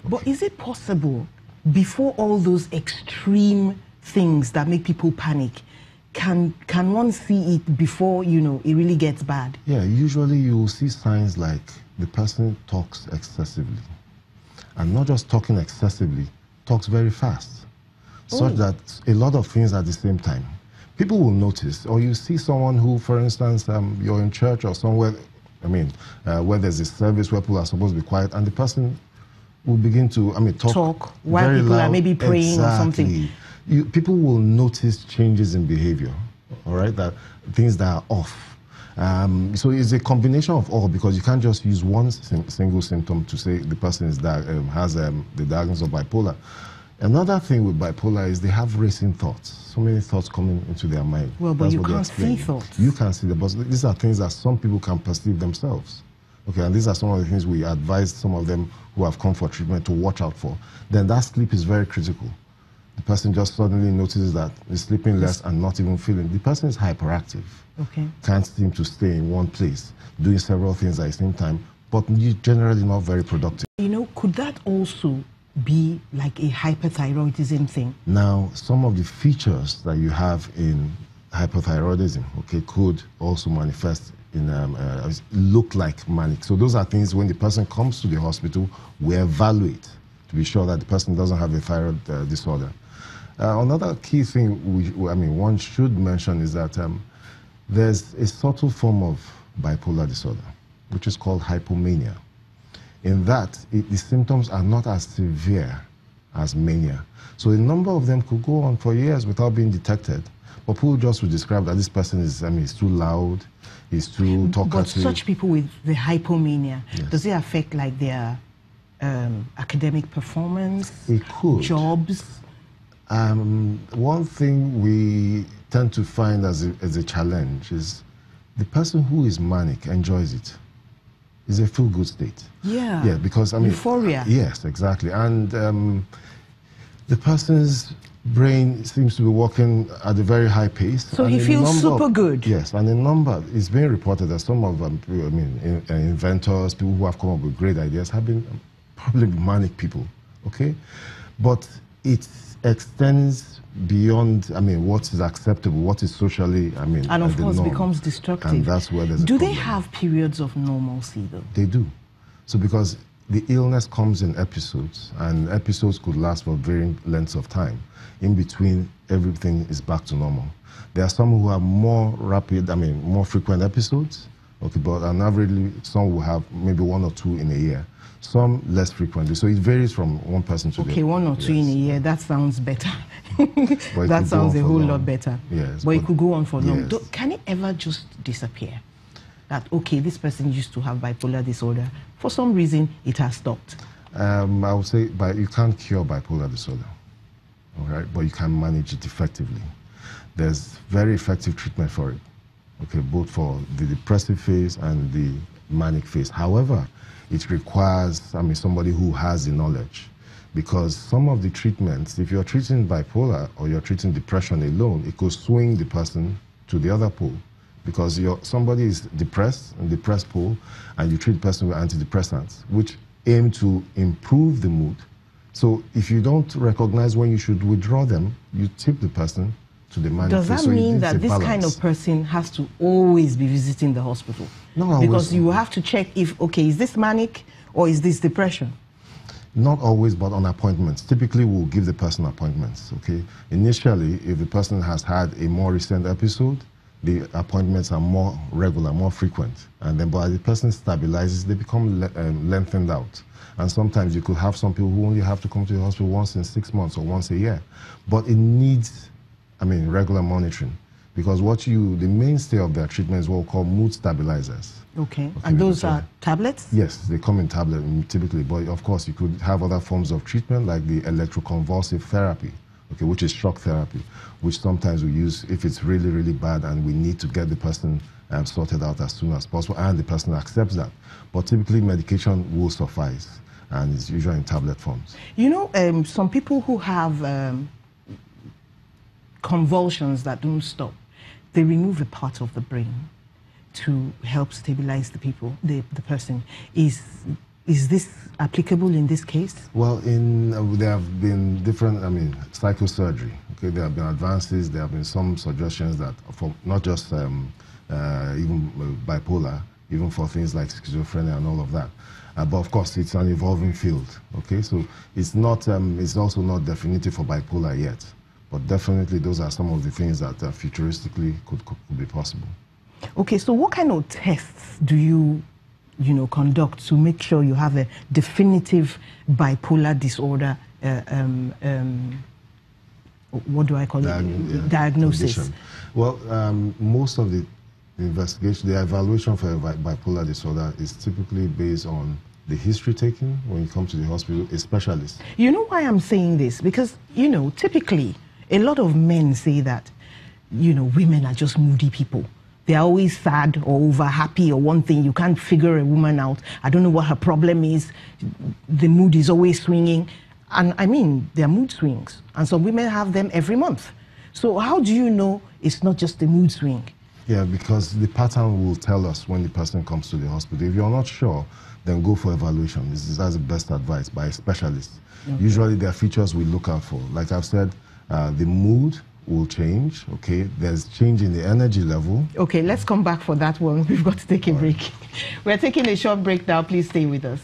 But is it possible, before all those extreme things that make people panic, can one see it before, you know, it really gets bad? Yeah, usually you will see signs like the person talks excessively. And not just talking excessively, talks very fast. Such that a lot of things at the same time. People will notice, or you see someone who, for instance, you're in church or somewhere, I mean, where there's a service where people are supposed to be quiet, and the person will begin to, talk while people are maybe praying or something. People will notice changes in behavior, all right, that things that are off. So it's a combination of all, because you can't just use one single symptom to say the person is has the diagnosis of bipolar. Another thing with bipolar is they have racing thoughts. So many thoughts coming into their mind. Well, but you can't see thoughts. You can't see them, but these are things that some people can perceive themselves. Okay, and these are some of the things we advise some of them who have come for treatment to watch out for. Then that sleep is very critical. The person just suddenly notices that he's sleeping less and not even feeling. The person is hyperactive. Okay. Can't seem to stay in one place, doing several things at the same time, but generally not very productive. You know, could that also be like a hyperthyroidism thing? Now, some of the features that you have in hyperthyroidism, okay, could also manifest in, look like manic. So those are things when the person comes to the hospital, we evaluate to be sure that the person doesn't have a thyroid disorder. Another key thing one should mention is that there's a subtle form of bipolar disorder, which is called hypomania. In that, the symptoms are not as severe as mania. So a number of them could go on for years without being detected. But people just would describe that this person is, is too loud, is too talkative. But such people with the hypomania, yes. Does it affect like their academic performance? It could. Jobs? One thing we tend to find as a challenge is the person who is manic enjoys it. It's a feel-good state. Yeah. Yeah, because euphoria. Yes, exactly. And the person's brain seems to be working at a very high pace. So he feels super good. Yes, and it's being reported that some of inventors, people who have come up with great ideas, have been probably manic people. Okay, but it extends beyond, what is acceptable, what is socially, and of course becomes destructive. And that's where there's a Do problem. they have periods of normalcy though? They do. So because the illness comes in episodes, and episodes could last for varying lengths of time. In between, everything is back to normal. There are some who have more rapid, more frequent episodes, okay, but on average, some will have maybe 1 or 2 in a year. Some less frequently. So it varies from one person to the other. Okay, 1 or 2 in a year, that sounds better. That sounds a whole lot better. Yes, but it could go on for long. Yes. Can it ever just disappear? That, okay, this person used to have bipolar disorder. For some reason, it has stopped. I would say you can't cure bipolar disorder, all right? But you can manage it effectively. There's very effective treatment for it, okay, both for the depressive phase and the manic phase. However, it requires, somebody who has the knowledge, because some of the treatments, if you're treating bipolar or you're treating depression alone, it could swing the person to the other pole, because somebody is depressed, in depressed pole, and you treat the person with antidepressants, which aim to improve the mood. So if you don't recognize when you should withdraw them, you tip the person to the manic phase. Does that mean that this kind of person has to always be visiting the hospital? Not always. Because you have to check if, okay, is this manic or is this depression? Not always, but on appointments. Typically, we'll give the person appointments, okay? Initially, if the person has had a more recent episode, the appointments are more regular, more frequent. And then, but as the person stabilizes, they become lengthened out. And sometimes you could have some people who only have to come to the hospital once in 6 months or once a year. But it needs, regular monitoring. Because the mainstay of their treatment is what we call mood stabilizers. Okay. And those are tablets? Yes, they come in tablet typically. But of course, you could have other forms of treatment like the electroconvulsive therapy, okay, which is shock therapy, which sometimes we use if it's really, really bad and we need to get the person sorted out as soon as possible, and the person accepts that. But typically, medication will suffice, and it's usually in tablet forms. You know, some people who have convulsions that don't stop, they remove a part of the brain to help stabilize the person. Is Is this applicable in this case? Well, there have been different, psychosurgery. Okay, there have been advances. There have been some suggestions that for not just even bipolar, even for things like schizophrenia and all of that. But of course, it's an evolving field. Okay, so it's not. It's also not definitive for bipolar yet. But definitely, those are some of the things that futuristically could be possible. Okay, so what kind of tests do you conduct to make sure you have a definitive bipolar disorder? What do I call it? Diagnosis. Condition. Well, most of the investigation, the evaluation for a bipolar disorder is typically based on the history taken when you come to the hospital, a specialist. You know why I'm saying this? Because, typically, a lot of men say that, women are just moody people. They're always sad or over happy or one thing. You can't figure a woman out. I don't know what her problem is. The mood is always swinging. And there are mood swings. And some women have them every month. So how do you know it's not just a mood swing? Yeah, because the pattern will tell us when the person comes to the hospital. If you're not sure, then go for evaluation. That's the best advice by a specialist. Okay. Usually there are features we look out for. Like I've said, the mood will change, okay? There's change in the energy level. Okay, let's come back for that one. We've got to take a break. We're taking a short break now. Please stay with us.